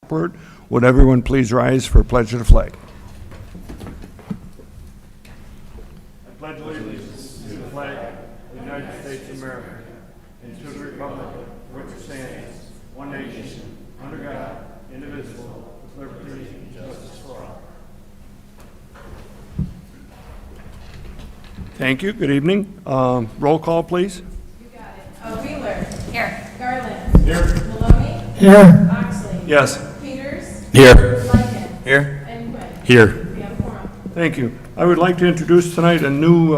Lockport. Would everyone please rise for a pledge of the flag? I pledge allegiance to the flag of the United States of America and to the republic for which it stands, one nation, under God, indivisible, with liberty and justice for all. Thank you. Good evening. Roll call, please. You got it. Wheeler. Here. Garland. Here. Maloney. Here. Oxley. Yes. Peters. Here. Lycan. Here. And Quinn. Here. We have a quorum. Thank you. I would like to introduce tonight a new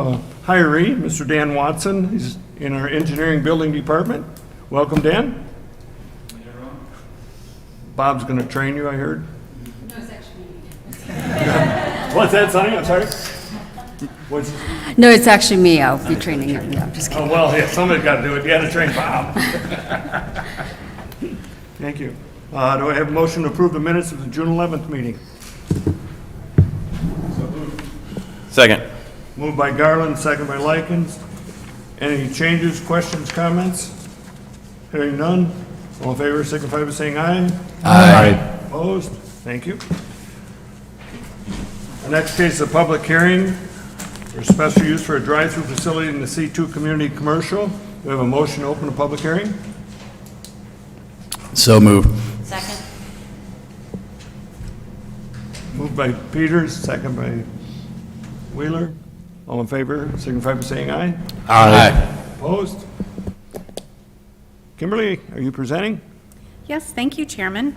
hiree, Mr. Dan Watson. He's in our engineering building department. Welcome, Dan. Bob's going to train you, I heard. No, it's actually me. What's that, Sonny? I'm sorry? No, it's actually me. I'll be training him. No, I'm just kidding. Oh, well, yeah, somebody's got to do it. You got to train Bob. Thank you. Do I have a motion to approve the minutes of the June 11th meeting? Second. Moved by Garland, second by Likens. Any changes, questions, comments? Hearing none. All in favor, signify by saying aye. Aye. Opposed? Thank you. The next case is a public hearing for special use for a drive-through facility in the C2 Community Commercial. Do we have a motion to open a public hearing? So moved. Second. Moved by Peters, second by Wheeler. All in favor, signify by saying aye. Aye. Opposed? Kimberly, are you presenting? Yes, thank you, Chairman.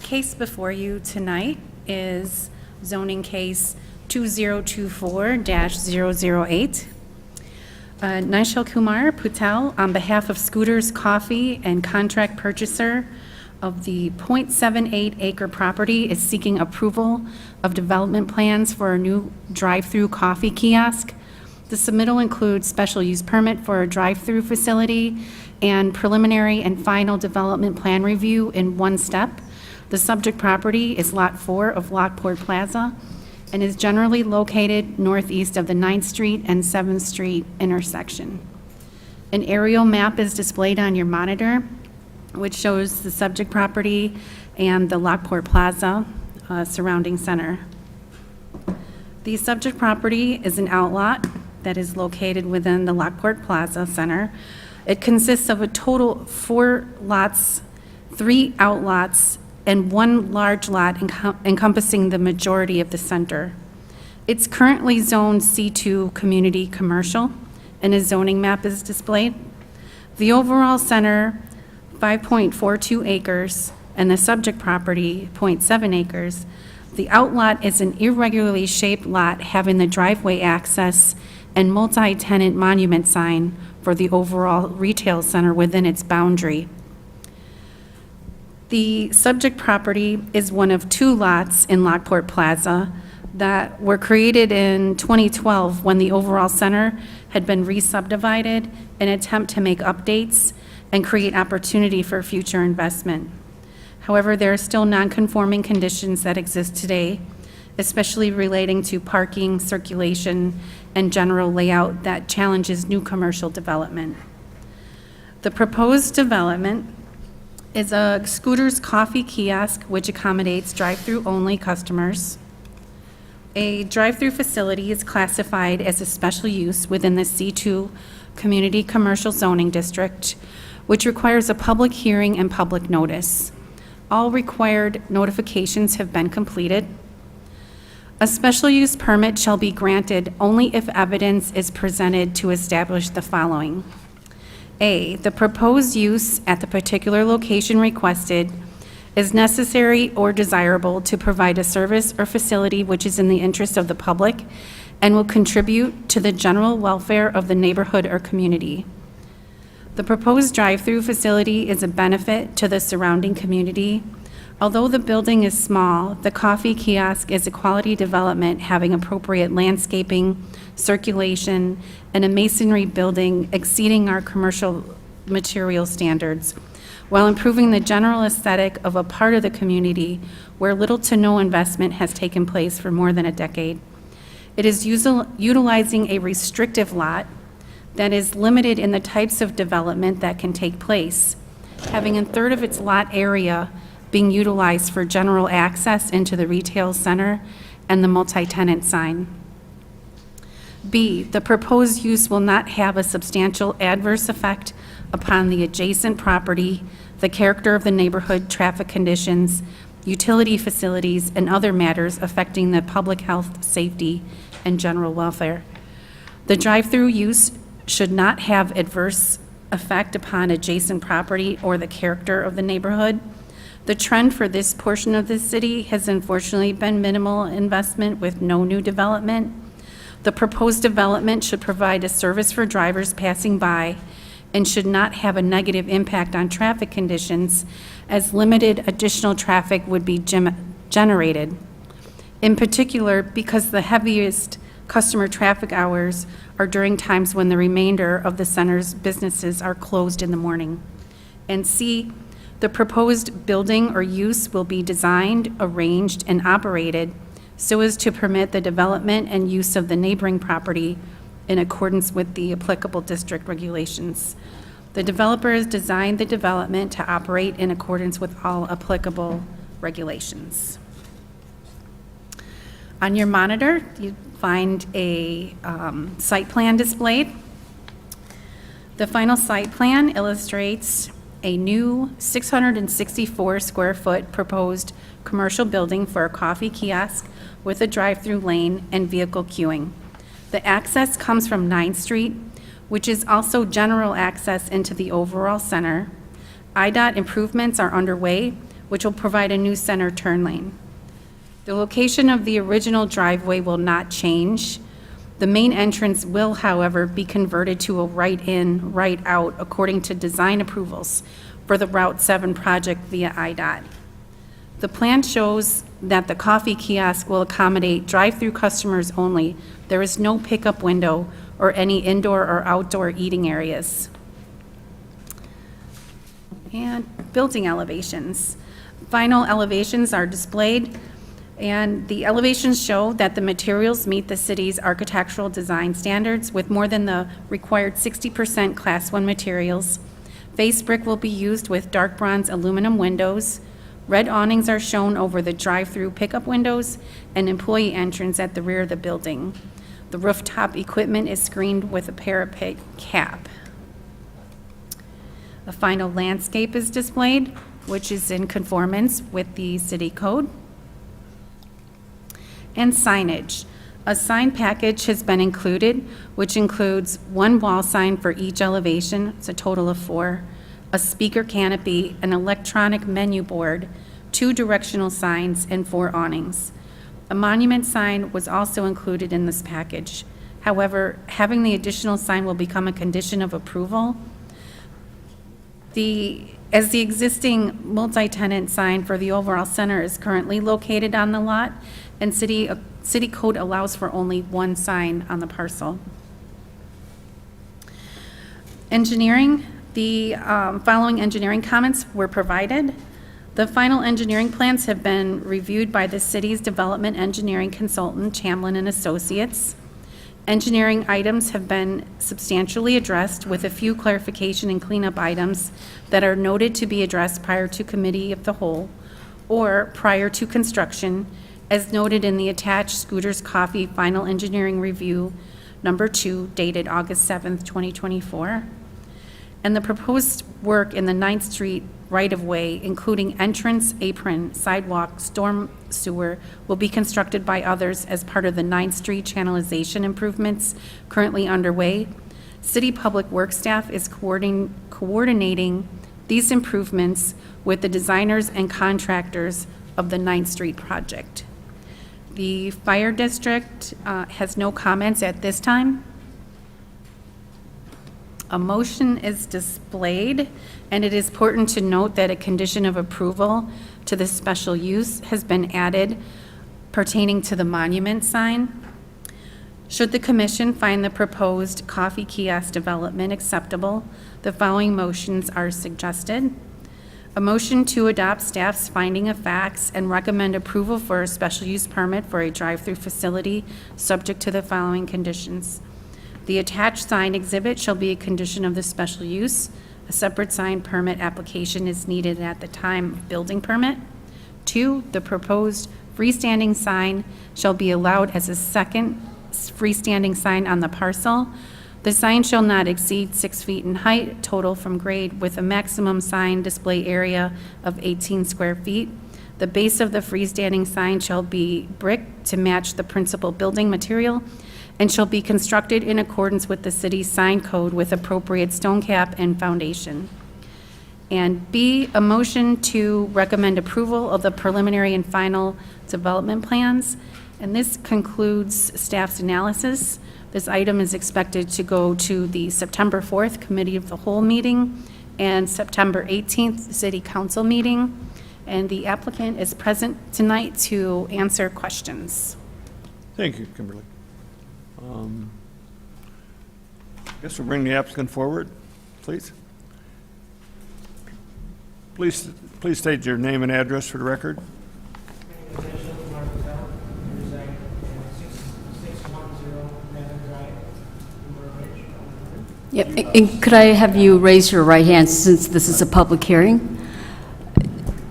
Case before you tonight is zoning case 2024-008. Nishal Kumar Patel, on behalf of Scooters Coffee and contract purchaser of the .78 acre property, is seeking approval of development plans for a new drive-through coffee kiosk. The submittal includes special use permit for a drive-through facility and preliminary and final development plan review in one step. The subject property is Lot 4 of Lockport Plaza and is generally located northeast of the 9th Street and 7th Street intersection. An aerial map is displayed on your monitor, which shows the subject property and the Lockport Plaza surrounding center. The subject property is an outlot that is located within the Lockport Plaza Center. It consists of a total of 4 lots, 3 outlots, and 1 large lot encompassing the majority of the center. It's currently zoned C2 Community Commercial, and a zoning map is displayed. The overall center, 5.42 acres, and the subject property, 0.7 acres. The outlot is an irregularly shaped lot having the driveway access and multi-tenant monument sign for the overall retail center within its boundary. The subject property is one of 2 lots in Lockport Plaza that were created in 2012 when the overall center had been re-subdivided in an attempt to make updates and create opportunity for future investment. However, there are still non-conforming conditions that exist today, especially relating to parking, circulation, and general layout that challenges new commercial development. The proposed development is a Scooters Coffee kiosk which accommodates drive-through only customers. A drive-through facility is classified as a special use within the C2 Community Commercial Zoning District, which requires a public hearing and public notice. All required notifications have been completed. A special use permit shall be granted only if evidence is presented to establish the following. A, the proposed use at the particular location requested is necessary or desirable to provide a service or facility which is in the interest of the public and will contribute to the general welfare of the neighborhood or community. The proposed drive-through facility is a benefit to the surrounding community. Although the building is small, the coffee kiosk is a quality development having appropriate landscaping, circulation, and a masonry building exceeding our commercial material standards, while improving the general aesthetic of a part of the community where little to no investment has taken place for more than a decade. It is utilizing a restrictive lot that is limited in the types of development that can take place, having a third of its lot area being utilized for general access into the retail center and the multi-tenant sign. B, the proposed use will not have a substantial adverse effect upon the adjacent property, the character of the neighborhood, traffic conditions, utility facilities, and other matters affecting the public health, safety, and general welfare. The drive-through use should not have adverse effect upon adjacent property or the character of the neighborhood. The trend for this portion of the city has unfortunately been minimal investment with no new development. The proposed development should provide a service for drivers passing by and should not have a negative impact on traffic conditions, as limited additional traffic would be generated. In particular, because the heaviest customer traffic hours are during times when the remainder of the center's businesses are closed in the morning. And C, the proposed building or use will be designed, arranged, and operated so as to permit the development and use of the neighboring property in accordance with the applicable district regulations. The developer has designed the development to operate in accordance with all applicable regulations. On your monitor, you find a site plan displayed. The final site plan illustrates a new 664 square foot proposed commercial building for a coffee kiosk with a drive-through lane and vehicle queuing. The access comes from 9th Street, which is also general access into the overall center. IDOT improvements are underway, which will provide a new center turn lane. The location of the original driveway will not change. The main entrance will, however, be converted to a right-in, right-out according to design approvals for the Route 7 project via IDOT. The plan shows that the coffee kiosk will accommodate drive-through customers only. There is no pickup window or any indoor or outdoor eating areas. And building elevations. Final elevations are displayed, and the elevations show that the materials meet the city's architectural design standards with more than the required 60% Class 1 materials. Face brick will be used with dark bronze aluminum windows. Red awnings are shown over the drive-through pickup windows and employee entrance at the rear of the building. The rooftop equipment is screened with a parapet cap. A final landscape is displayed, which is in conformance with the city code. And signage. A sign package has been included, which includes one wall sign for each elevation, it's a total of 4, a speaker canopy, an electronic menu board, 2 directional signs, and 4 awnings. A monument sign was also included in this package. However, having the additional sign will become a condition of approval. As the existing multi-tenant sign for the overall center is currently located on the lot, and city code allows for only 1 sign on the parcel. Engineering, the following engineering comments were provided. The final engineering plans have been reviewed by the city's development engineering consultant, Chamlin and Associates. Engineering items have been substantially addressed with a few clarification and cleanup items that are noted to be addressed prior to committee of the whole or prior to construction, as noted in the attached Scooters Coffee Final Engineering Review number 2 dated August 7th, 2024. And the proposed work in the 9th Street right-of-way, including entrance, apron, sidewalk, storm sewer, will be constructed by others as part of the 9th Street channelization improvements currently underway. City Public Works staff is coordinating these improvements with the designers and contractors of the 9th Street project. The fire district has no comments at this time. A motion is displayed, and it is important to note that a condition of approval to the special use has been added pertaining to the monument sign. Should the commission find the proposed coffee kiosk development acceptable, the following motions are suggested. A motion to adopt staff's finding of facts and recommend approval for a special use permit for a drive-through facility subject to the following conditions. The attached sign exhibit shall be a condition of the special use. A separate sign permit application is needed at the time of building permit. 2, the proposed freestanding sign shall be allowed as a second freestanding sign on the parcel. The sign shall not exceed 6 feet in height, total from grade, with a maximum sign display area of 18 square feet. The base of the freestanding sign shall be brick to match the principal building material and shall be constructed in accordance with the city's sign code with appropriate stone cap and foundation. And B, a motion to recommend approval of the preliminary and final development plans. And this concludes staff's analysis. This item is expected to go to the September 4th Committee of the Whole meeting and September 18th City Council meeting. And the applicant is present tonight to answer questions. Thank you, Kimberly. I guess we'll bring the applicant forward, please. Please state your name and address for the record. Yep, and could I have you raise your right hand since this is a public hearing?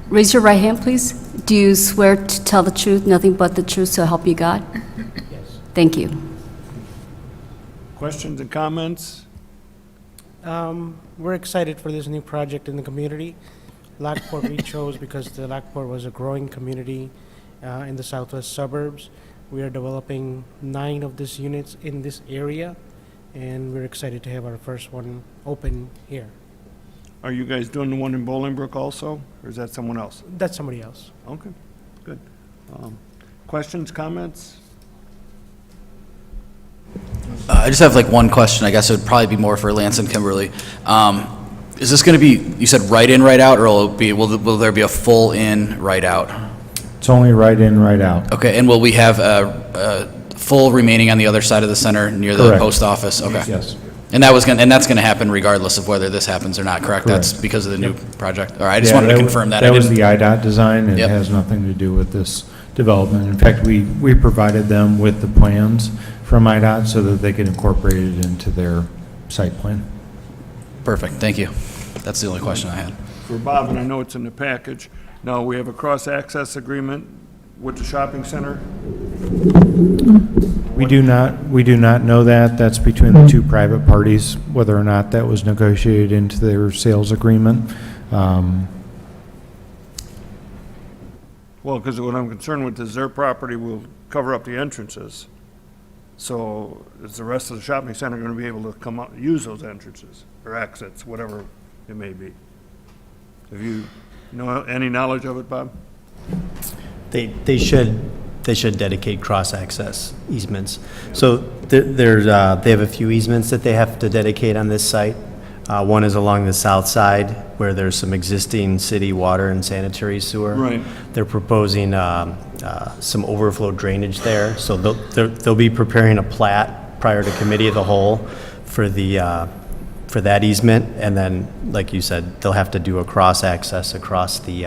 Raise your right hand, please. Do you swear to tell the truth, nothing but the truth, so help you God? Yes. Thank you. Questions and comments? We're excited for this new project in the community. Lockport we chose because the Lockport was a growing community in the southwest suburbs. We are developing 9 of these units in this area, and we're excited to have our first one open here. Are you guys doing the one in Bolingbrook also, or is that someone else? That's somebody else. Okay, good. Questions, comments? I just have like one question. I guess it would probably be more for Lance and Kimberly. Is this going to be, you said right in, right out, or will there be a full in, right out? It's only right in, right out. Okay, and will we have a full remaining on the other side of the center near the Correct. post office? Okay. Yes. And that's going to happen regardless of whether this happens or not, correct? That's Correct. because of the new project? All right, I just Yeah, wanted to confirm that. That was the IDOT design, and it Yep. has nothing to do with this development. In fact, we provided them with the plans from IDOT so that they could incorporate it into their site plan. Perfect, thank you. That's the only question I had. For Bob, and I know it's in the package. Now, we have a cross-access agreement with the shopping center. We do not know that. That's between the two private parties, whether or not that was negotiated into their sales agreement. Well, because what I'm concerned with is their property will cover up the entrances. So is the rest of the shopping center going to be able to come out, use those entrances or exits, whatever it may be? Have you know any knowledge of it, Bob? They should dedicate cross-access easements. So they have a few easements that they have to dedicate on this site. One is along the south side where there's some existing city water and sanitary sewer. Right. They're proposing some overflow drainage there. So they'll be preparing a plat prior to committee of the whole for that easement. And then, like you said, they'll have to do a cross-access across the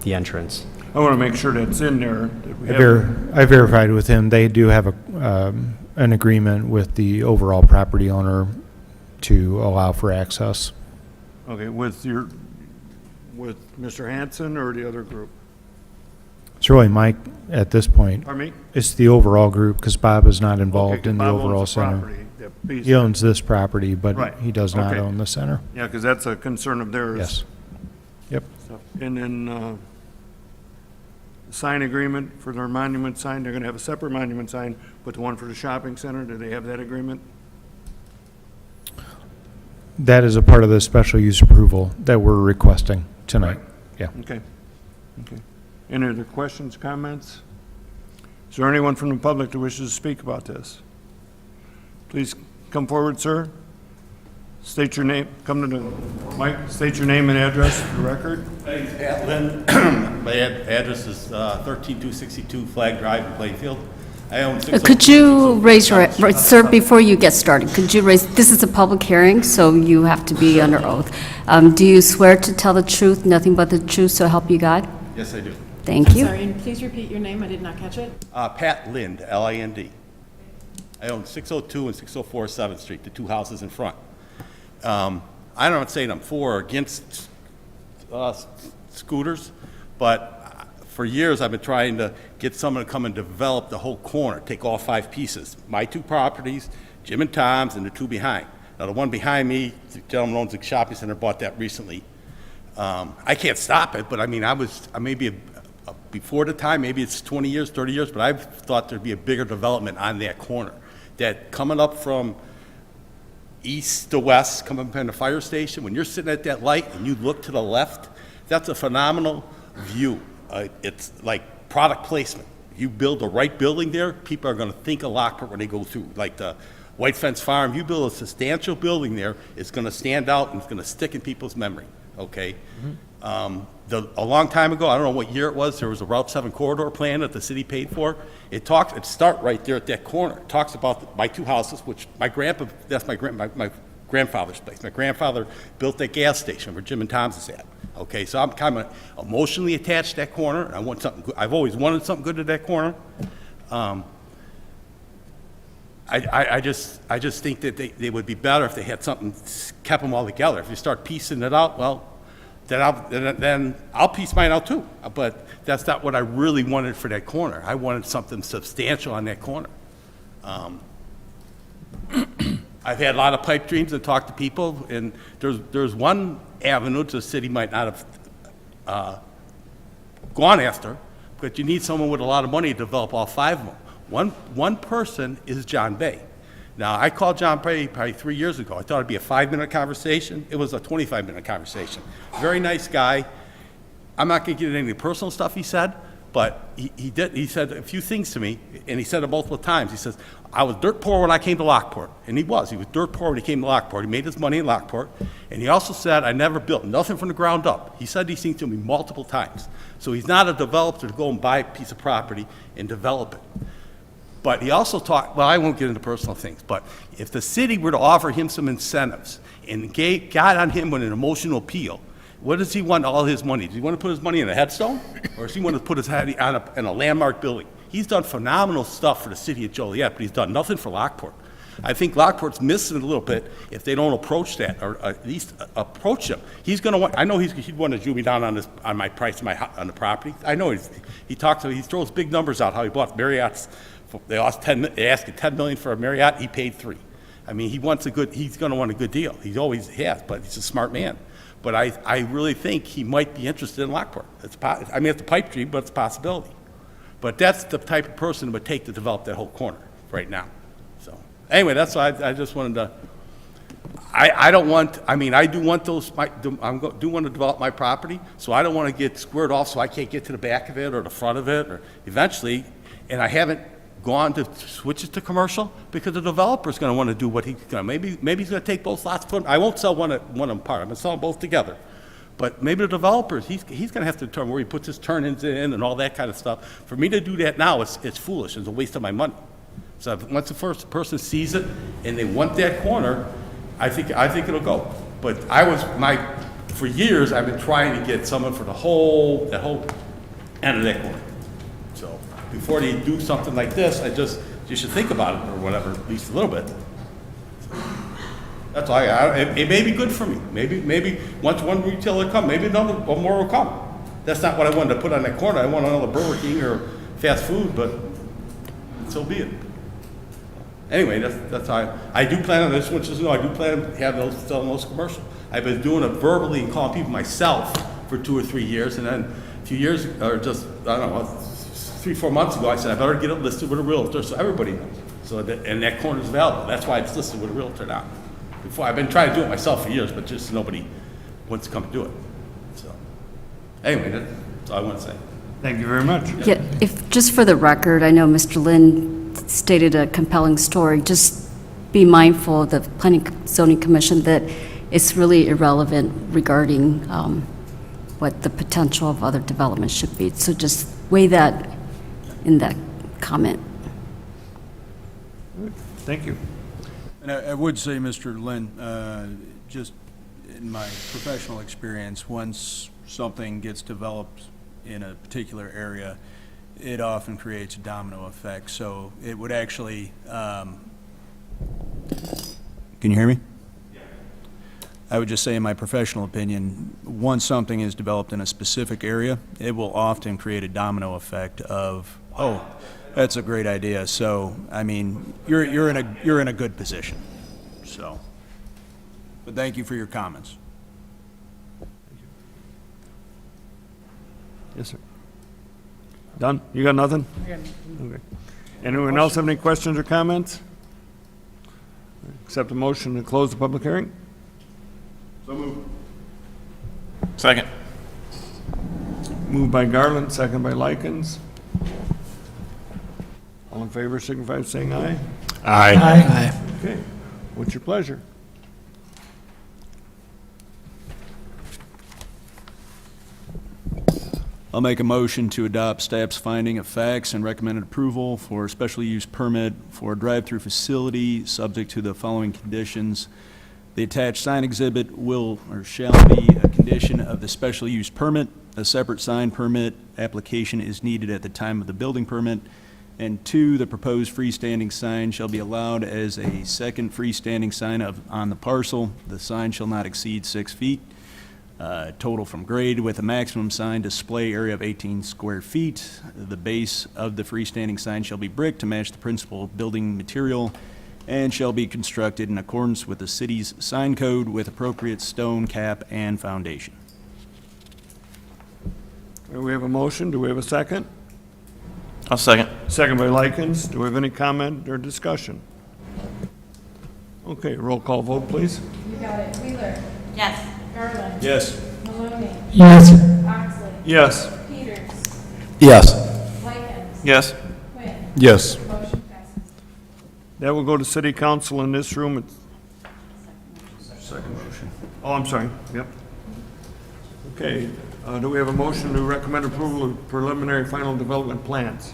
entrance. I want to make sure that's in there. That we have- I verified with him. They do have an agreement with the overall property owner to allow for access. Okay, with Mr. Hanson or the other group? It's really Mike at this point. Pardon me? It's the overall group because Bob is not involved Okay, in the Bob owns overall the center. property, that piece. He owns this property, but Right, he does not okay. own the center. Yeah, because that's a concern of theirs. Yes. Yep. And then sign agreement for their monument sign, they're going to have a separate monument sign, but the one for the shopping center, do they have that agreement? That is a part of the special use approval that we're requesting tonight. Yeah. Okay. Okay. Any other questions, comments? Is there anyone from the public that wishes to speak about this? Please come forward, sir. State your name, come to the mic, state your name and address for the record. My name's Pat Lynn. My address is 13262 Flag Drive in Plainfield. I own 602. Could you raise your, sir, before you get started, could you raise, this is a public hearing, so you have to be under oath. Do you swear to tell the truth, nothing but the truth, so help you God? Yes, I do. Thank you. Sorry, and please repeat your name, I did not catch it. Pat Lind, L-I-N-D. I own 602 and 604 7th Street, the two houses in front. I'm not saying I'm for or against scooters, but for years I've been trying to get someone to come and develop the whole corner, take all 5 pieces. My 2 properties, Jim and Tom's, and the 2 behind. Now the one behind me, the gentleman owns a shopping center, bought that recently. I can't stop it, but I mean, I maybe before the time, maybe it's 20 years, 30 years, but I've thought there'd be a bigger development on that corner. That coming up from east to west, coming up from the fire station, when you're sitting at that light and you look to the left, that's a phenomenal view. It's like product placement. You build the right building there, people are going to think of Lockport when they go through. Like the White Fence Farm, you build a substantial building there, it's going to stand out and it's going to stick in people's memory, okay? A long time ago, I don't know what year it was, there was a Route 7 corridor plan that the city paid for. It start right there at that corner. It talks about my 2 houses, which my grandfather's place. My grandfather built that gas station where Jim and Tom's is at. Okay, so I'm kind of emotionally attached to that corner. And I want something good. I've always wanted something good at that corner. I just think that they would be better if they had something, kept them all together. If you start piecing it out, well, then I'll piece mine out too. But that's not what I really wanted for that corner. I wanted something substantial on that corner. I've had a lot of pipe dreams and talked to people, and there's one avenue the city might not have gone after, but you need someone with a lot of money to develop all 5 of them. One person is John Bay. Now, I called John Bay probably 3 years ago. I thought it'd be a 5-minute conversation. It was a 25-minute conversation. Very nice guy. I'm not going to get into any personal stuff he said, but he said a few things to me, and he said it multiple times. He says, I was dirt poor when I came to Lockport. And he was dirt poor when he came to Lockport. He made his money in Lockport. And he also said, I never built nothing from the ground up. He said these things to me multiple times. So he's not a developer to go and buy a piece of property and develop it. But he also talked, well, I won't get into personal things, but if the city were to offer him some incentives and got on him with an emotional appeal, what does he want all his money? Does he want to put his money in a headstone? Or does he want to put his money in a landmark building? He's done phenomenal stuff for the city of Joliet, but he's done nothing for Lockport. I think Lockport's missing a little bit if they don't approach that, or at least approach him. He's going to want, I know he'd want to jew me down on my price on the property. I know he throws big numbers out, how he bought Marriott's. They asked $10 million for a Marriott. He paid $3 million. I mean, he's going to want a good deal. He always has, but he's a smart man. But I really think he might be interested in Lockport. It's a pipe dream, but it's a possibility. But that's the type of person it would take to develop that whole corner right now. So anyway, that's why I just wanted to. I do want those. Do want to develop my property, so I don't want to get squared off, so I can't get to the back of it or the front of it, or eventually. And I haven't gone to switch it to commercial because the developer's going to want to do what he's going to. Maybe he's going to take both lots, I won't sell one of them apart. I'm going to sell them both together. But maybe the developers, he's going to have to determine where he puts his turn-ins in and all that kind of stuff. For me to do that now, it's foolish. It's a waste of my money. So once the first person sees it and they want that corner, I think it'll go. But for years, I've been trying to get someone for that whole end of that corner. So before they do something like this, you should think about it or whatever, at least a little bit. That's all I got. It may be good for me. Maybe once one retailer comes, maybe one more will come. That's not what I wanted to put on that corner. I want another Burger King or fast food, but so be it. Anyway, that's how I do plan on this. I do plan on having selling those commercial. I've been doing it verbally and calling people myself for 2 or 3 years, and then a few years, or just, I don't know, 3-4 months ago, I said I better get it listed with a realtor so everybody knows. And that corner is available. That's why it's listed with a realtor now. Before, I've been trying to do it myself for years, but just nobody wants to come do it. So, anyway, that's all I want to say. Thank you very much. Yeah, just for the record, I know Mr. Lynn stated a compelling story. Just be mindful of the Planning Zoning Commission that it's really irrelevant regarding what the potential of other developments should be. So just weigh that in that comment. Thank you. And I would say, Mr. Lynn, just in my professional experience, once something gets developed in a particular area, it often creates a domino effect. So it would actually, can you hear me? I would just say, in my professional opinion, once something is developed in a specific area, it will often create a domino effect of, oh, that's a great idea. So, I mean, you're in a good position. So, but thank you for your comments. Yes, sir. Done? You got nothing? Okay. Anyone else have any questions or comments? Accept a motion to close the public hearing? So moved. Second. Moved by Garland, second by Likens. All in favor, signify by saying aye. Aye. Okay. What's your pleasure? I'll make a motion to adopt staff's finding of facts and recommended approval for a special use permit for a drive-through facility, subject to the following conditions. The attached sign exhibit will or shall be a condition of the special use permit. A separate sign permit application is needed at the time of the building permit. And 2, the proposed freestanding sign shall be allowed as a second freestanding sign on the parcel. The sign shall not exceed 6 feet. Total from grade, with a maximum sign display area of 18 square feet. The base of the freestanding sign shall be brick to match the principal building material and shall be constructed in accordance with the city's sign code with appropriate stone cap and foundation. We have a motion. Do we have a second? I'll second. Second by Likens. Do we have any comment or discussion? Okay, roll call vote, please. You got it. Wheeler. Yes. Garland. Yes. Maloney. Yes. Oxley. Yes. Peters. Yes. Likens. Yes. Quinn. Yes. Motion passes. That will go to city council in this room. Second motion. Oh, I'm sorry. Yep. Okay, do we have a motion to recommend approval of preliminary final development plans?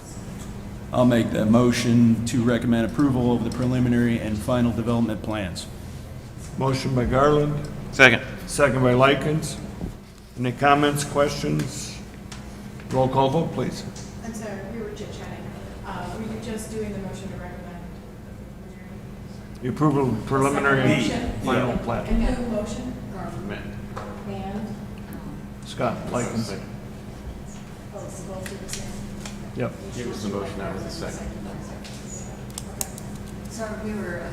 I'll make that motion to recommend approval of the preliminary and final development plans. Motion by Garland, Second. second by Likens. Any comments, questions? Roll call vote, please. I'm sorry, we were chit-chatting. Were you just doing the motion to recommend? The approval of preliminary Second motion. final plan. And who motion? And? Scott, Likens. Oh, it's both of the same. Yep. Sorry, we were,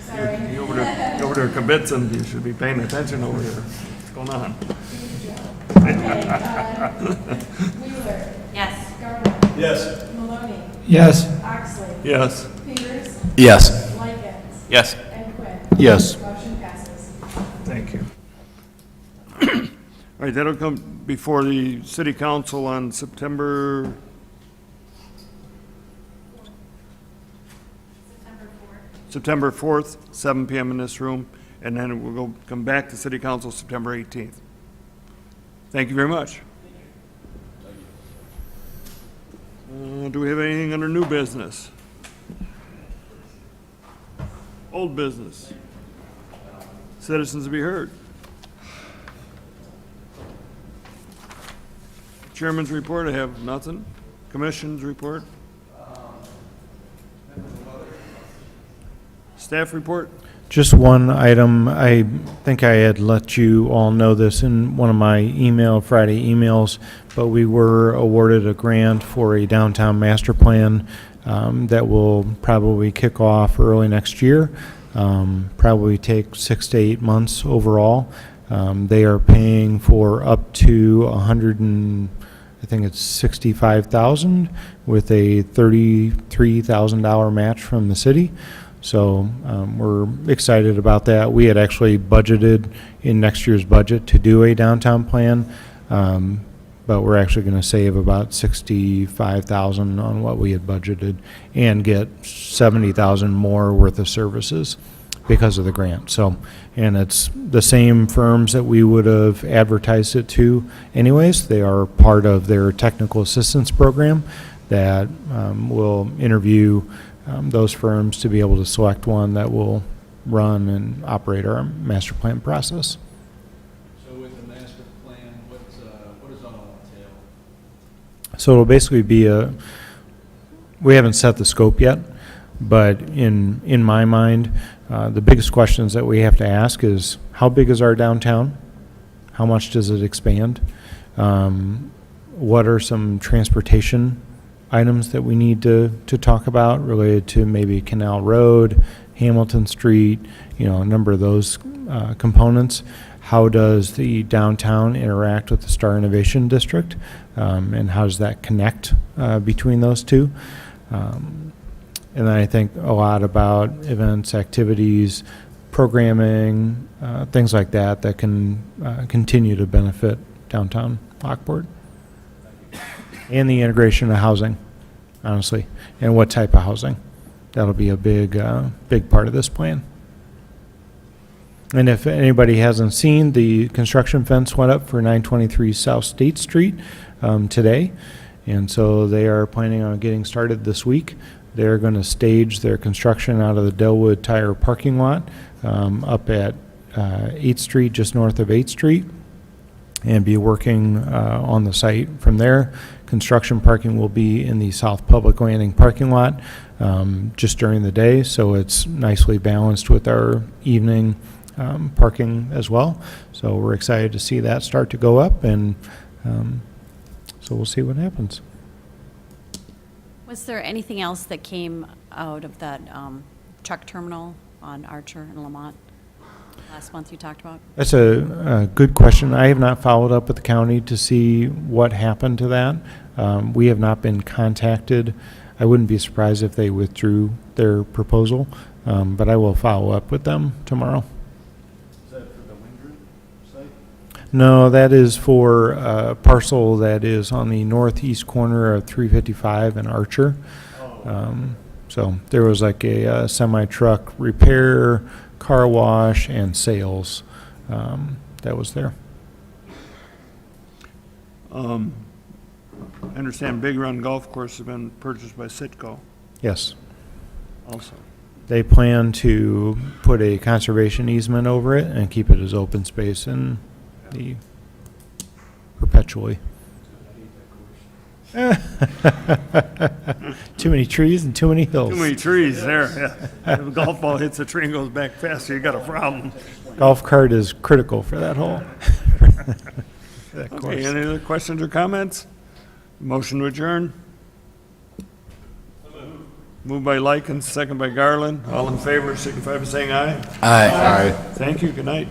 Sorry. You over there kibitzing, you should be paying attention over here. What's going on? Wheeler. Yes. Garland. Yes. Maloney. Yes. Oxley. Yes. Peters. Yes. Likens. Yes. And Quinn. Yes. Motion passes. Thank you. All right, that'll come before the city council on September, September 4th, 7 PM in this room, and then we'll come back to city council September 18th. Thank you very much. Do we have anything under new business? Old business? Citizens to be heard. Chairman's report, I have nothing. Commission's report. Staff report. Just one item. I think I had let you all know this in one of my Friday emails, but we were awarded a grant for a downtown master plan that will probably kick off early next year. Probably take 6 to 8 months overall. They are paying for up to I think it's $65,000 with a $33,000 match from the city. So we're excited about that. We had actually budgeted in next year's budget to do a downtown plan, but we're actually going to save about $65,000 on what we had budgeted and get $70,000 more worth of services because of the grant. So, and it's the same firms that we would have advertised it to anyways. They are part of their technical assistance program that will interview those firms to be able to select one that will run and operate our master plan process. So with the master plan, what does all entail? So it'll basically be we haven't set the scope yet. But in my mind, the biggest questions that we have to ask is, how big is our downtown? How much does it expand? What are some transportation items that we need to talk about related to maybe Canal Road, Hamilton Street, a number of those components? How does the downtown interact with the Star Innovation District? And how does that connect between those two? And then I think a lot about events, activities, programming, things like that can continue to benefit downtown Lockport. And the integration of housing, honestly, and what type of housing. That'll be a big part of this plan. And if anybody hasn't seen, the construction fence went up for 923 South State Street today. And so they are planning on getting started this week. They're going to stage their construction out of the Delwood Tire parking lot up at 8th Street, just north of 8th Street, and be working on the site from there. Construction parking will be in the South Public Landing parking lot just during the day, so it's nicely balanced with our evening parking as well. So we're excited to see that start to go up, and so we'll see what happens. Was there anything else that came out of that truck terminal on Archer and Lamont last month you talked about? That's a good question. I have not followed up with the county to see what happened to that. We have not been contacted. I wouldn't be surprised if they withdrew their proposal, but I will follow up with them tomorrow. Is that for the Wingroup site? No, that is for a parcel that is on the northeast corner of 355 and Archer. So there was like a semi-truck repair, car wash, and sales that was there. I understand Big Run Golf Course has been purchased by Citgo Yes. also. They plan to put a conservation easement over it and keep it as open space and the perpetually. Too many trees and too many hills. Too many trees there, yeah. If a golf ball hits a tree and goes back faster, you got a problem. Golf cart is critical for that hole. That course. Okay, any other questions or comments? Motion to adjourn? Moved by Likens, second by Garland. All in favor, signify by saying aye. Aye. Thank you, good night.